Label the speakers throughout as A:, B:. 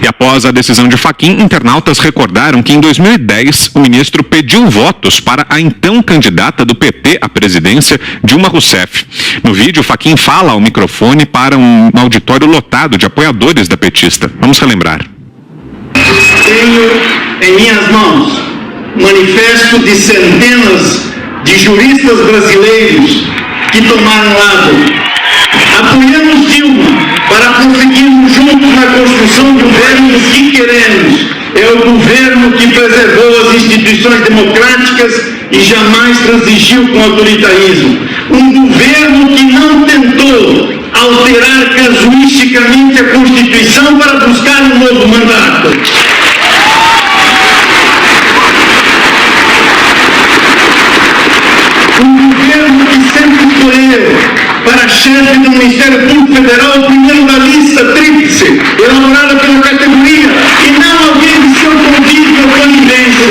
A: E após a decisão de Fachin, internautas recordaram que em 2010 o ministro pediu votos para a então candidata do PT à presidência, Dilma Rousseff. No vídeo, Fachin fala ao microfone para um auditório lotado de apoiadores da petista. Vamos relembrar.
B: Tenho em minhas mãos manifesto de centenas de juristas brasileiros que tomaram lado. Apoiamos Dilma para conseguirmos juntos na construção do governo que queremos. É o governo que preservou as instituições democráticas e jamais transigiu com autoritarismo. Um governo que não tentou alterar casuisticamente a Constituição para buscar um novo mandato. Um governo que sempre escolheu para chefe do Ministério Público Federal o primeiro da lista tríplice, elaborada pela categoria, e não alguém de seu convívio ou conivência.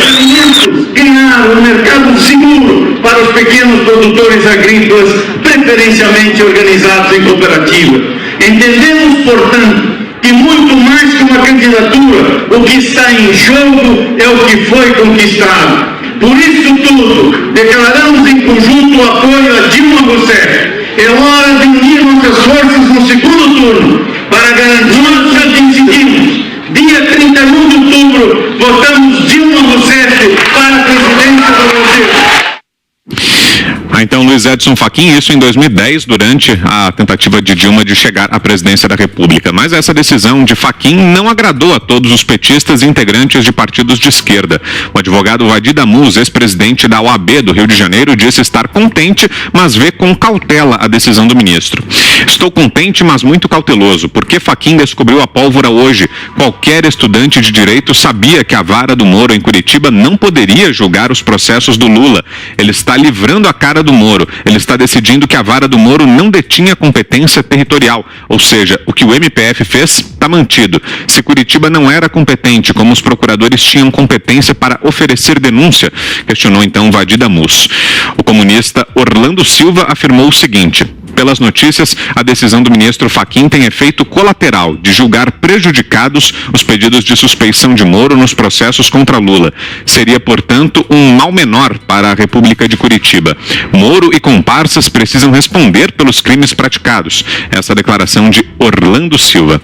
B: Criar um mercado seguro para os pequenos produtores agrícolas, preferencialmente organizados em cooperativa. Entendemos, portanto, que muito mais que uma candidatura, o que está em jogo é o que foi conquistado. Por isso tudo, declaramos em conjunto o apoio a Dilma Rousseff. É hora de unir nossas forças no segundo turno para garantir o que decidimos. Dia 31 de outubro, votamos Dilma Rousseff para a presidência do Brasil.
A: Então, Luiz Edson Fachin, isso em 2010, durante a tentativa de Dilma de chegar à presidência da República. Mas essa decisão de Fachin não agradou a todos os petistas e integrantes de partidos de esquerda. O advogado Vadir Damus, ex-presidente da OAB do Rio de Janeiro, disse estar contente, mas vê com cautela a decisão do ministro. Estou contente, mas muito cauteloso, porque Fachin descobriu a pólvora hoje. Qualquer estudante de direito sabia que a vara do Moro em Curitiba não poderia julgar os processos do Lula. Ele está livrando a cara do Moro. Ele está decidindo que a vara do Moro não detinha competência territorial, ou seja, o que o MPF fez está mantido. Se Curitiba não era competente, como os procuradores tinham competência para oferecer denúncia, questionou então Vadir Damus. O comunista Orlando Silva afirmou o seguinte: pelas notícias, a decisão do ministro Fachin tem efeito colateral de julgar prejudicados os pedidos de suspeição de Moro nos processos contra Lula. Seria, portanto, um mal menor para a República de Curitiba. Moro e comparsas precisam responder pelos crimes praticados. Essa declaração de Orlando Silva.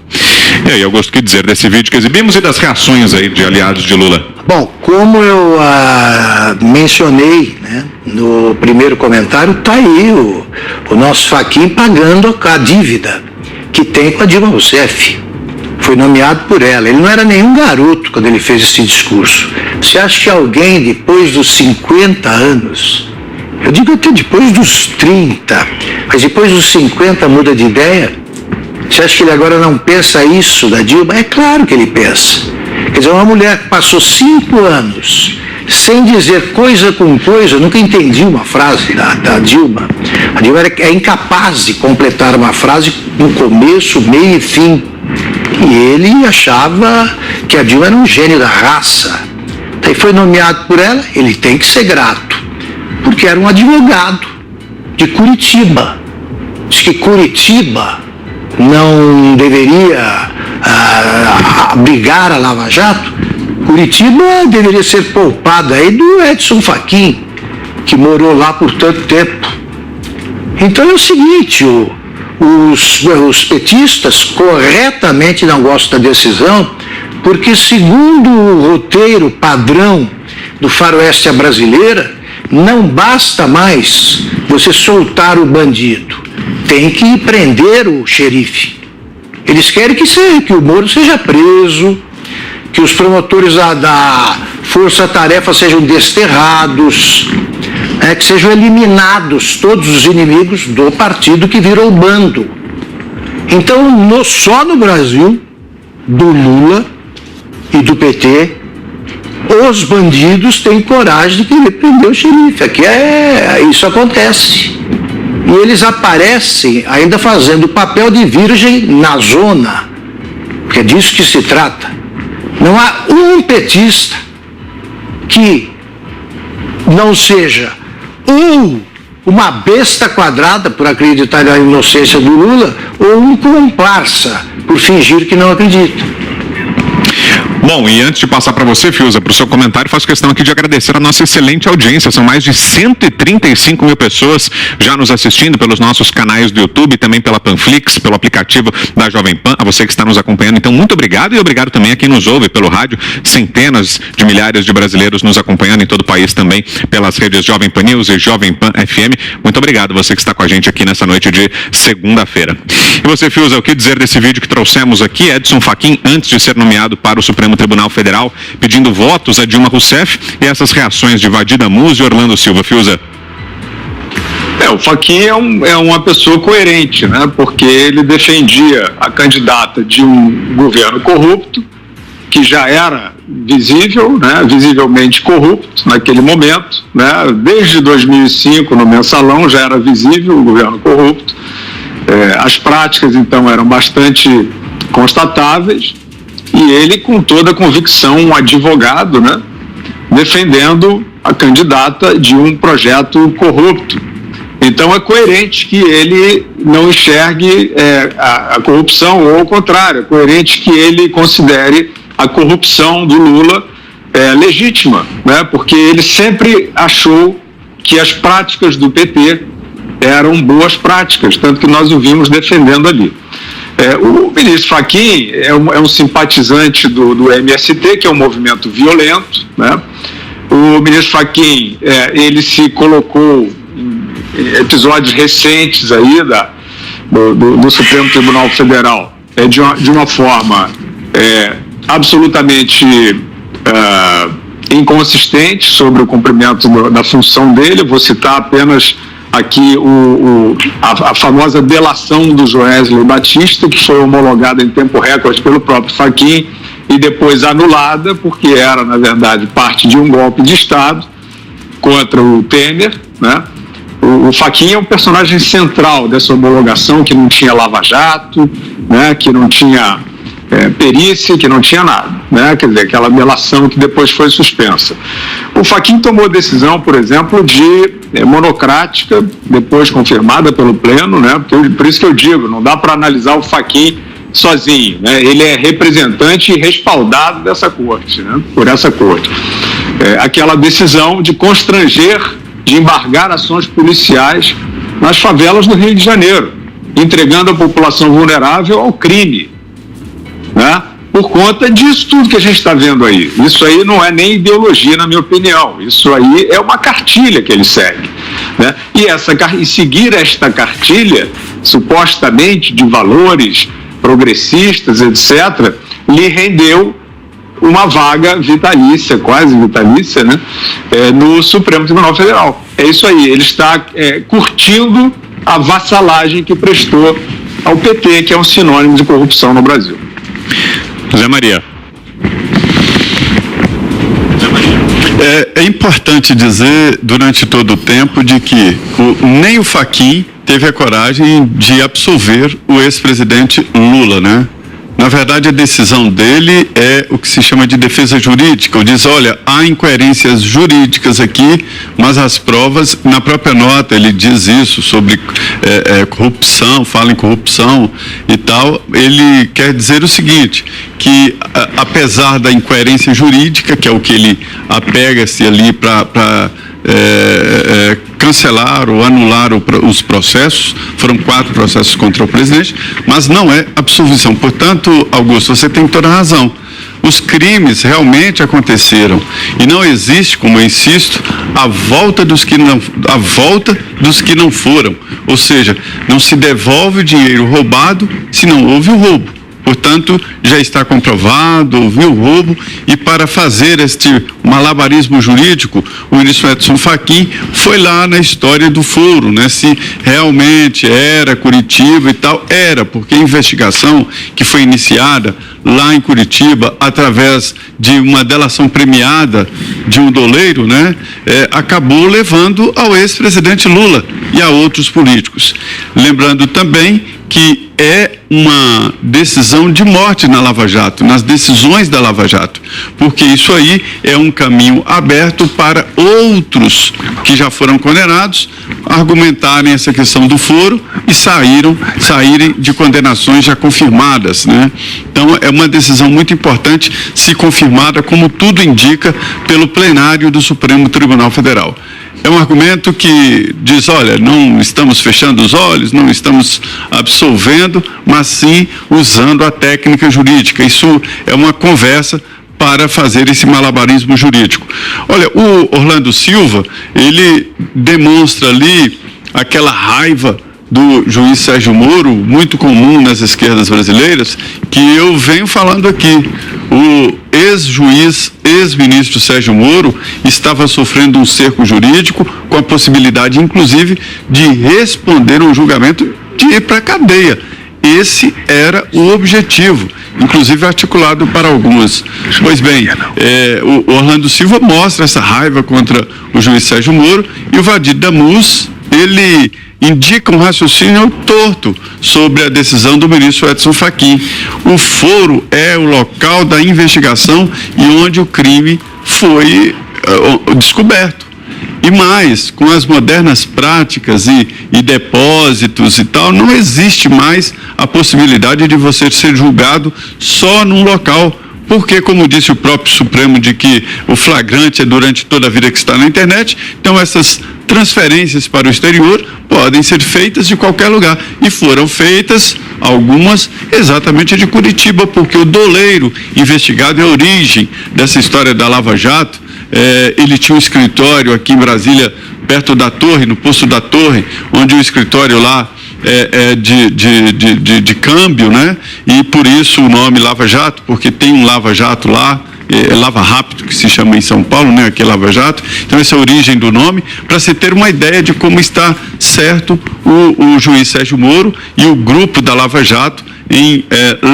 A: E aí, Augusto, o que dizer desse vídeo que exibimos e das reações aí de aliados de Lula?
C: Bom, como eu mencionei, né, no primeiro comentário, está aí o nosso Fachin pagando a dívida que tem com a Dilma Rousseff. Foi nomeado por ela. Ele não era nenhum garoto quando ele fez esse discurso. Você acha que alguém, depois dos 50 anos, eu digo até depois dos 30, mas depois dos 50 muda de ideia? Você acha que ele agora não pensa isso da Dilma? É claro que ele pensa. Quer dizer, uma mulher que passou 5 anos sem dizer coisa com coisa, eu nunca entendi uma frase da Dilma. A Dilma é incapaz de completar uma frase no começo, meio e fim. E ele achava que a Dilma era um gênio da raça. Daí foi nomeado por ela, ele tem que ser grato, porque era um advogado de Curitiba. Diz que Curitiba não deveria abrigar a Lava Jato. Curitiba deveria ser poupada aí do Edson Fachin, que morou lá por tanto tempo. Então é o seguinte, os petistas corretamente não gostam da decisão, porque segundo o roteiro padrão do faroeste brasileira, não basta mais você soltar o bandido, tem que prender o xerife. Eles querem que o Moro seja preso, que os promotores da força-tarefa sejam desterrados, que sejam eliminados todos os inimigos do partido que virou bando. Então, só no Brasil, do Lula e do PT, os bandidos têm coragem de querer prender o xerife. Aqui isso acontece. E eles aparecem ainda fazendo o papel de virgem na zona, porque é disso que se trata. Não há um petista que não seja ou uma besta quadrada por acreditar na inocência do Lula ou um comparsa por fingir que não acredita.
A: Bom, e antes de passar para você, Fiuza, para o seu comentário, faço questão aqui de agradecer a nossa excelente audiência. São mais de 135 mil pessoas já nos assistindo pelos nossos canais do YouTube, também pela Panflix, pelo aplicativo da Jovem Pan, a você que está nos acompanhando. Então, muito obrigado, e obrigado também a quem nos ouve pelo rádio. Centenas de milhares de brasileiros nos acompanhando em todo o país também pelas redes Jovem Pan News e Jovem Pan FM. Muito obrigado você que está com a gente aqui nessa noite de segunda-feira. E você, Fiuza, o que dizer desse vídeo que trouxemos aqui? Edson Fachin, antes de ser nomeado para o Supremo Tribunal Federal, pedindo votos a Dilma Rousseff, e essas reações de Vadir Damus e Orlando Silva. Fiuza.
D: O Fachin é uma pessoa coerente, né? Porque ele defendia a candidata de um governo corrupto, que já era visível, né? Visivelmente corrupto naquele momento, né? Desde 2005, no Mensalão, já era visível o governo corrupto. As práticas, então, eram bastante constatáveis, e ele, com toda a convicção, um advogado, né? Defendendo a candidata de um projeto corrupto. Então é coerente que ele não enxergue a corrupção, ou ao contrário, é coerente que ele considere a corrupção do Lula legítima, né? Porque ele sempre achou que as práticas do PT eram boas práticas, tanto que nós o vimos defendendo ali. O ministro Fachin é um simpatizante do MST, que é um movimento violento, né? O ministro Fachin, ele se colocou em episódios recentes aí do Supremo Tribunal Federal de uma forma absolutamente inconsistente sobre o cumprimento da função dele. Eu vou citar apenas aqui a famosa delação do Joesley Batista, que foi homologada em tempo recorde pelo próprio Fachin e depois anulada, porque era, na verdade, parte de um golpe de Estado contra o Temer, né? O Fachin é um personagem central dessa homologação, que não tinha lava-jato, né? Que não tinha perícia, que não tinha nada, né? Quer dizer, aquela delação que depois foi suspensa. O Fachin tomou decisão, por exemplo, monocrática, depois confirmada pelo Pleno, né? Por isso que eu digo, não dá para analisar o Fachin sozinho, né? Ele é representante e respaldado dessa corte, né? Por essa corte. Aquela decisão de constranger, de embargar ações policiais nas favelas do Rio de Janeiro, entregando a população vulnerável ao crime, né? Por conta disso tudo que a gente está vendo aí. Isso aí não é nem ideologia, na minha opinião. Isso aí é uma cartilha que ele segue, né? E seguir esta cartilha, supostamente de valores progressistas, etc., lhe rendeu uma vaga vitalícia, quase vitalícia, né? No Supremo Tribunal Federal. É isso aí, ele está curtindo a vassalagem que prestou ao PT, que é um sinônimo de corrupção no Brasil.
A: Zé Maria.
E: É importante dizer, durante todo o tempo, de que nem o Fachin teve a coragem de absolver o ex-presidente Lula, né? Na verdade, a decisão dele é o que se chama de defesa jurídica. Ele diz, olha, há incoerências jurídicas aqui, mas as provas, na própria nota, ele diz isso sobre corrupção, fala em corrupção e tal. Ele quer dizer o seguinte, que apesar da incoerência jurídica, que é o que ele apega-se ali para cancelar ou anular os processos, foram 4 processos contra o presidente, mas não é absolvição. Portanto, Augusto, você tem toda a razão. Os crimes realmente aconteceram e não existe, como eu insisto, a volta dos que não foram. Ou seja, não se devolve o dinheiro roubado se não houve o roubo. Portanto, já está comprovado, houve o roubo, e para fazer este malabarismo jurídico, o ministro Edson Fachin foi lá na história do foro, né? Se realmente era Curitiba e tal, era, porque a investigação que foi iniciada lá em Curitiba, através de uma delação premiada de um doleiro, né? Acabou levando ao ex-presidente Lula e a outros políticos. Lembrando também que é uma decisão de morte na Lava Jato, nas decisões da Lava Jato, porque isso aí é um caminho aberto para outros que já foram condenados argumentarem essa questão do foro e saírem de condenações já confirmadas, né? Então é uma decisão muito importante, se confirmada, como tudo indica, pelo plenário do Supremo Tribunal Federal. É um argumento que diz, olha, não estamos fechando os olhos, não estamos absolvendo, mas sim usando a técnica jurídica. Isso é uma conversa para fazer esse malabarismo jurídico. Olha, o Orlando Silva, ele demonstra ali aquela raiva do juiz Sérgio Moro, muito comum nas esquerdas brasileiras, que eu venho falando aqui. O ex-juiz, ex-ministro Sérgio Moro estava sofrendo um cerco jurídico com a possibilidade, inclusive, de responder um julgamento de ir para a cadeia. Esse era o objetivo, inclusive articulado para algumas. Pois bem, o Orlando Silva mostra essa raiva contra o juiz Sérgio Moro, e o Vadir Damus, ele indica um raciocínio torto sobre a decisão do ministro Edson Fachin. O foro é o local da investigação e onde o crime foi descoberto. E mais, com as modernas práticas e depósitos e tal, não existe mais a possibilidade de você ser julgado só num local, porque, como disse o próprio Supremo, de que o flagrante é durante toda a vida que está na internet, então essas transferências para o exterior podem ser feitas de qualquer lugar. E foram feitas algumas exatamente de Curitiba, porque o doleiro investigado é a origem dessa história da Lava Jato. Ele tinha um escritório aqui em Brasília, perto da Torre, no Poço da Torre, onde o escritório lá de câmbio, né? E por isso o nome Lava Jato, porque tem um Lava Jato lá, Lava Rápido, que se chama em São Paulo, né? Aqui é Lava Jato. Então essa é a origem do nome, para se ter uma ideia de como está certo o juiz Sérgio Moro e o grupo da Lava Jato em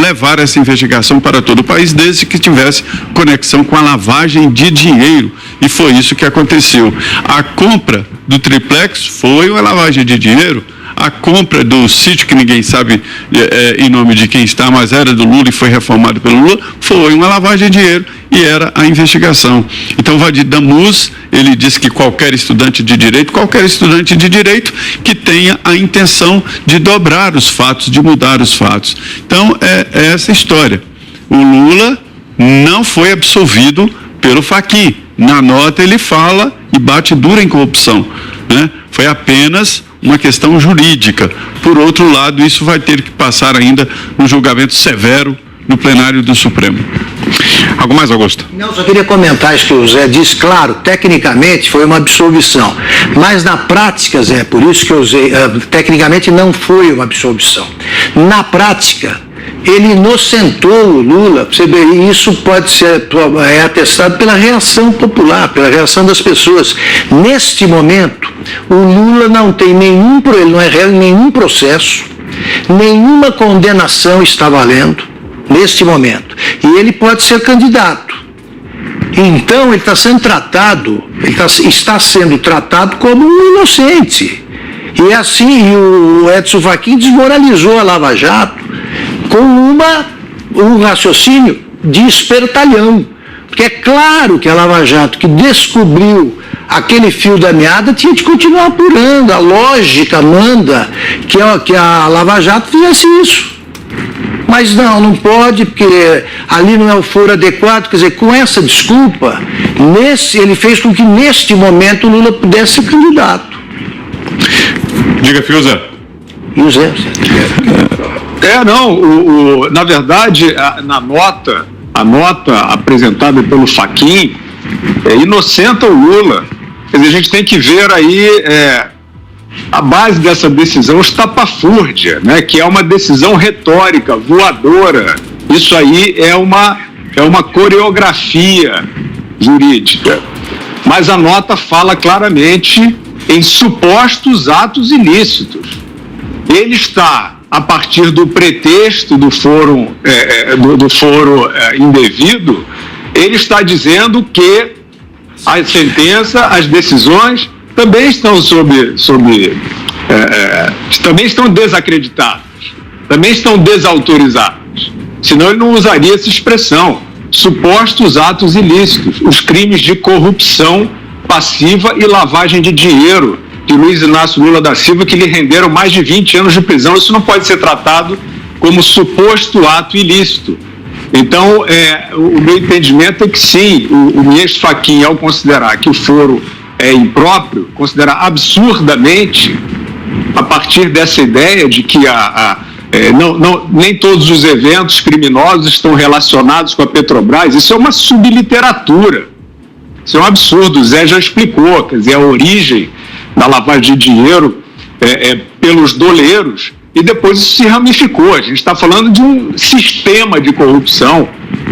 E: levar essa investigação para todo o país, desde que tivesse conexão com a lavagem de dinheiro. E foi isso que aconteceu. A compra do triplex foi uma lavagem de dinheiro. A compra do sítio, que ninguém sabe em nome de quem está, mas era do Lula e foi reformado pelo Lula, foi uma lavagem de dinheiro e era a investigação. Então, Vadir Damus, ele diz que qualquer estudante de direito que tenha a intenção de dobrar os fatos, de mudar os fatos. Então, é essa história. O Lula não foi absolvido pelo Fachin. Na nota ele fala e bate duro em corrupção, né? Foi apenas uma questão jurídica. Por outro lado, isso vai ter que passar ainda um julgamento severo no plenário do Supremo.
A: Algo mais, Augusto?
C: Não, só queria comentar isso que o Zé disse. Claro, tecnicamente foi uma absolvição, mas na prática, Zé, por isso que eu usei, tecnicamente não foi uma absolvição. Na prática, ele inocentou o Lula. Você vê, isso pode ser atestado pela reação popular, pela reação das pessoas. Neste momento, o Lula não tem ele não é réu em nenhum processo, nenhuma condenação está valendo neste momento, e ele pode ser candidato. Então ele está sendo tratado, está sendo tratado como um inocente. E assim, o Edson Fachin desmoralizou a Lava Jato com um raciocínio de espertalhão. Porque é claro que a Lava Jato, que descobriu aquele fio da meada, tinha de continuar apurando. A lógica manda que a Lava Jato fizesse isso. Mas não pode, porque ali não é o foro adequado. Quer dizer, com essa desculpa, ele fez com que neste momento o Lula pudesse ser candidato.
A: Diga, Fiuza.
C: E o Zé?
D: Na verdade, a nota apresentada pelo Fachin inocenta o Lula. Quer dizer, a gente tem que ver aí a base dessa decisão estapafúrdia, né, que é uma decisão retórica, voadora. Isso aí é uma coreografia jurídica. Mas a nota fala claramente em supostos atos ilícitos. Ele está, a partir do pretexto do foro indevido, ele está dizendo que a sentença, as decisões também estão também estão desacreditadas. também estão desautorizados. Senão ele não usaria essa expressão. Supostos atos ilícitos, os crimes de corrupção passiva e lavagem de dinheiro de Luiz Inácio Lula da Silva, que lhe renderam mais de 20 anos de prisão. Isso não pode ser tratado como suposto ato ilícito. Então, o meu entendimento é que sim, o ministro Fachin, ao considerar que o foro é impróprio, considerar absurdamente, a partir dessa ideia de que nem todos os eventos criminosos estão relacionados com a Petrobras, isso é uma subliteratura, isso é um absurdo. O Zé já explicou, quer dizer, a origem da lavagem de dinheiro pelos doleiros, e depois isso se ramificou. A gente está falando de um sistema de corrupção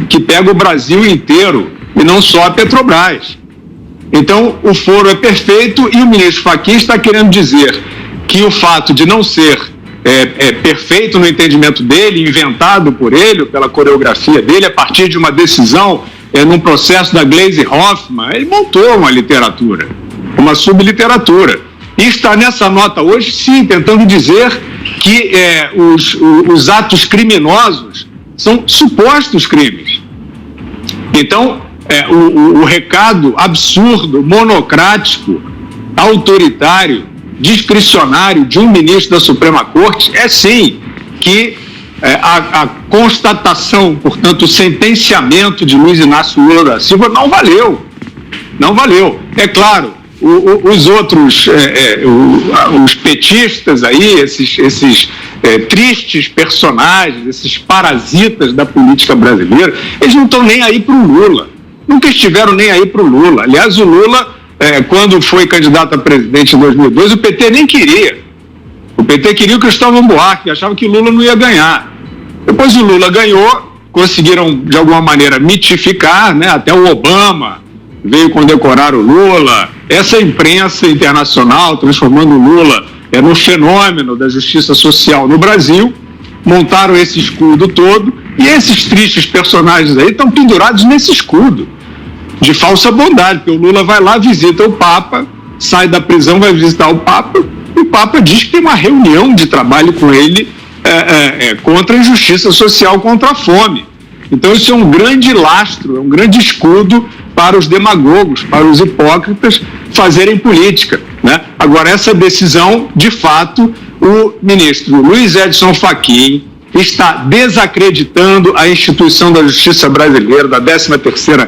D: que pega o Brasil inteiro e não só a Petrobras. Então, o foro é perfeito e o ministro Fachin está querendo dizer que o fato de não ser perfeito no entendimento dele, inventado por ele, pela coreografia dele, a partir de uma decisão num processo da Gleisi Hoffmann, ele montou uma literatura, uma subliteratura. E está nessa nota hoje, sim, tentando dizer que os atos criminosos são supostos crimes. Então, o recado absurdo, monocrático, autoritário, discricionário de um ministro da Suprema Corte é, sim, que a constatação, portanto, o sentenciamento de Luiz Inácio Lula da Silva não valeu. Não valeu. É claro, os outros, os petistas aí, esses tristes personagens, esses parasitas da política brasileira, eles não estão nem aí para o Lula. Nunca estiveram nem aí para o Lula. Aliás, o Lula, quando foi candidato a presidente em 2002, o PT nem queria. O PT queria o Cristóvão Buarque, achava que o Lula não ia ganhar. Depois o Lula ganhou, conseguiram, de alguma maneira, mitificar, né? Até o Obama veio condecorar o Lula. Essa imprensa internacional, transformando o Lula no fenômeno da justiça social no Brasil, montaram esse escudo todo, e esses tristes personagens aí estão pendurados nesse escudo de falsa bondade, porque o Lula vai lá, visita o Papa, sai da prisão, vai visitar o Papa, e o Papa diz que tem uma reunião de trabalho com ele contra a injustiça social, contra a fome. Então isso é um grande lastro, é um grande escudo para os demagogos, para os hipócritas fazerem política, né? Agora, essa decisão, de fato, o ministro Luiz Edson Fachin está desacreditando a instituição da justiça brasileira, da 13ª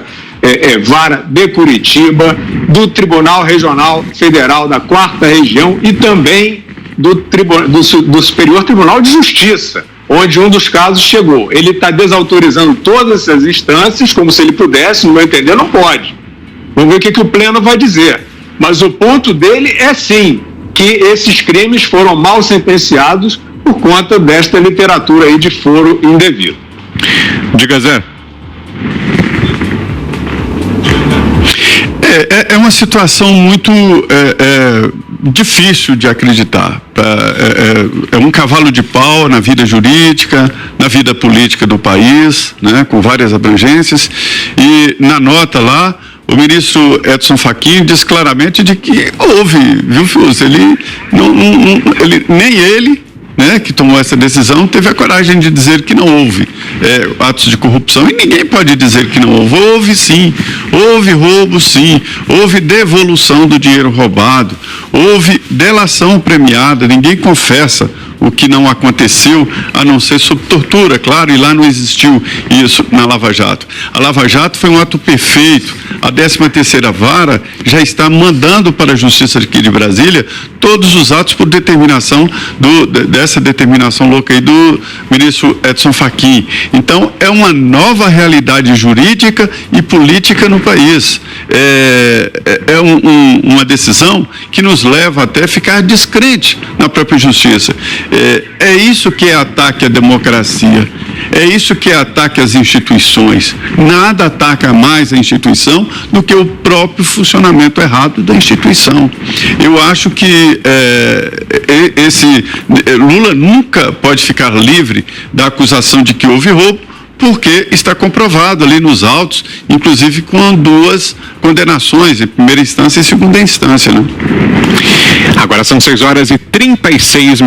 D: Vara de Curitiba, do Tribunal Regional Federal da 4ª Região e também do Superior Tribunal de Justiça, onde um dos casos chegou. Ele está desautorizando todas essas instâncias, como se ele pudesse, no meu entender, não pode. Vamos ver o que o Pleno vai dizer. Mas o ponto dele é, sim, que esses crimes foram mal sentenciados por conta desta literatura aí de foro indevido.
A: Diga, Zé.
E: É uma situação muito difícil de acreditar. É um cavalo de pau na vida jurídica, na vida política do país, né, com várias abrangências. E na nota lá, o ministro Edson Fachin diz claramente de que houve, viu, Fius? Nem ele, né, que tomou essa decisão, teve a coragem de dizer que não houve atos de corrupção, e ninguém pode dizer que não houve. Houve sim, houve roubo sim, houve devolução do dinheiro roubado, houve delação premiada, ninguém confessa o que não aconteceu, a não ser sob tortura, claro, e lá não existiu isso na Lava Jato. A Lava Jato foi um ato perfeito. A 13ª Vara já está mandando para a Justiça aqui de Brasília todos os atos por determinação dessa determinação louca aí do ministro Edson Fachin. Então, é uma nova realidade jurídica e política no país. Uma decisão que nos leva até a ficar descrente na própria justiça. É isso que é ataque à democracia, é isso que é ataque às instituições. Nada ataca mais a instituição do que o próprio funcionamento errado da instituição. Eu acho que Lula nunca pode ficar livre da acusação de que houve roubo, porque está comprovado ali nos autos, inclusive com 2 condenações, em primeira instância e segunda instância, né?
A: Agora são 6h36.